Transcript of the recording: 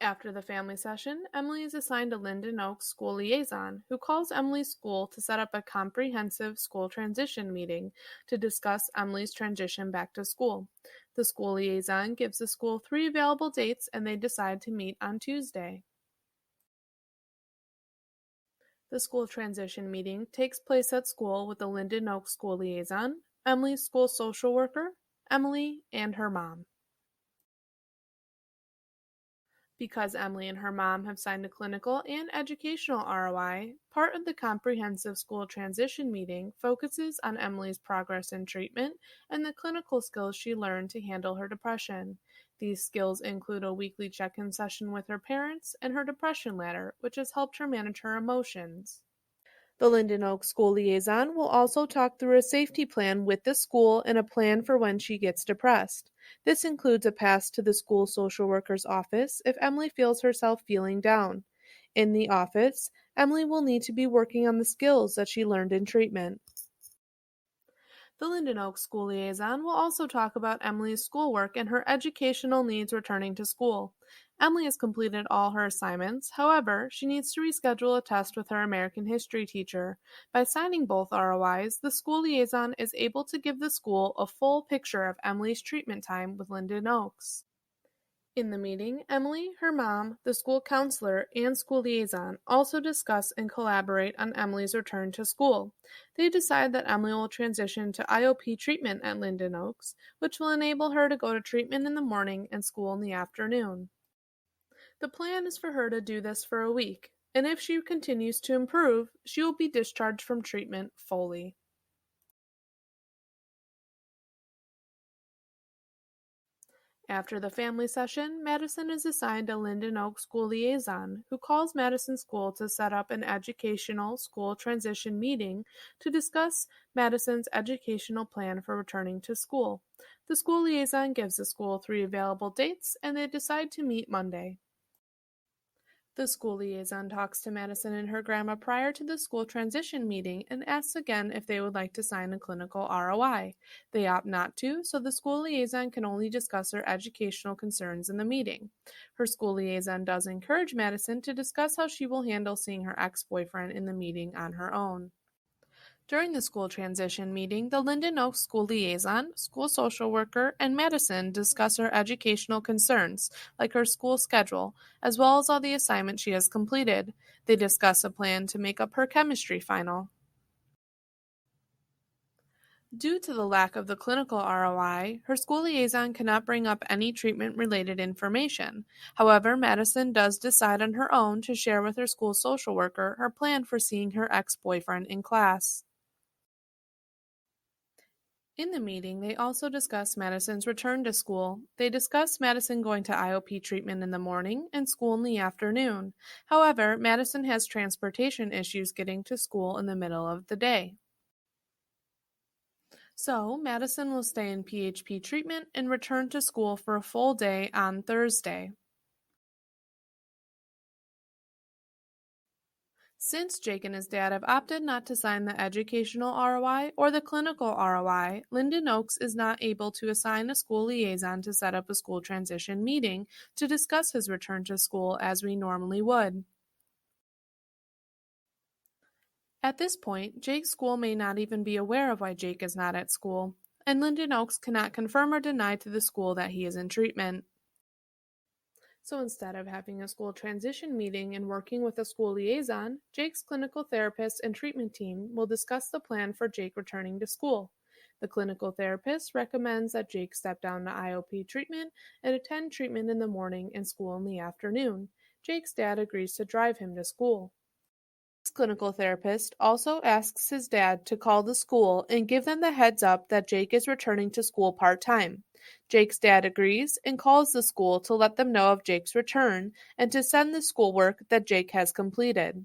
After the family session, Emily is assigned a Linden Oaks school liaison who calls Emily's school to set up a comprehensive school transition meeting to discuss Emily's transition back to school. The school liaison gives the school 3 available dates and they decide to meet on Tuesday. The school transition meeting takes place at school with the Linden Oaks school liaison, Emily's school social worker, Emily, and her mom. Because Emily and her mom have signed a clinical and educational ROI, part of the comprehensive school transition meeting focuses on Emily's progress in treatment and the clinical skills she learned to handle her depression. These skills include a weekly check-in session with her parents and her depression ladder, which has helped her manage her emotions. The Linden Oaks school liaison will also talk through a safety plan with the school and a plan for when she gets depressed. This includes a pass to the school social worker's office if Emily feels herself feeling down. In the office, Emily will need to be working on the skills that she learned in treatment. The Linden Oaks school liaison will also talk about Emily's schoolwork and her educational needs returning to school. Emily has completed all her assignments, however, she needs to reschedule a test with her American history teacher. By signing both ROIs, the school liaison is able to give the school a full picture of Emily's treatment time with Linden Oaks. In the meeting, Emily, her mom, the school counselor, and school liaison also discuss and collaborate on Emily's return to school. They decide that Emily will transition to IOP treatment at Linden Oaks, which will enable her to go to treatment in the morning and school in the afternoon. The plan is for her to do this for a week, and if she continues to improve, she will be discharged from treatment fully. After the family session, Madison is assigned a Linden Oaks school liaison who calls Madison School to set up an educational school transition meeting to discuss Madison's educational plan for returning to school. The school liaison gives the school 3 available dates and they decide to meet Monday. The school liaison talks to Madison and her grandma prior to the school transition meeting and asks again if they would like to sign a clinical ROI. They opt not to, so the school liaison can only discuss her educational concerns in the meeting. Her school liaison does encourage Madison to discuss how she will handle seeing her ex-boyfriend in the meeting on her own. During the school transition meeting, the Linden Oaks school liaison, school social worker, and Madison discuss her educational concerns, like her school schedule, as well as all the assignments she has completed. They discuss a plan to make up her chemistry final. Due to the lack of the clinical ROI, her school liaison cannot bring up any treatment-related information. However, Madison does decide on her own to share with her school social worker her plan for seeing her ex-boyfriend in class. In the meeting, they also discuss Madison's return to school. They discuss Madison going to IOP treatment in the morning and school in the afternoon. However, Madison has transportation issues getting to school in the middle of the day. So, Madison will stay in PHP treatment and return to school for a full day on Thursday. Since Jake and his dad have opted not to sign the educational ROI or the clinical ROI, Linden Oaks is not able to assign a school liaison to set up a school transition meeting to discuss his return to school as we normally would. At this point, Jake's school may not even be aware of why Jake is not at school, and Linden Oaks cannot confirm or deny to the school that he is in treatment. So instead of having a school transition meeting and working with a school liaison, Jake's clinical therapist and treatment team will discuss the plan for Jake returning to school. The clinical therapist recommends that Jake step down to IOP treatment and attend treatment in the morning and school in the afternoon. Jake's dad agrees to drive him to school. This clinical therapist also asks his dad to call the school and give them the heads up that Jake is returning to school part-time. Jake's dad agrees and calls the school to let them know of Jake's return and to send the schoolwork that Jake has completed.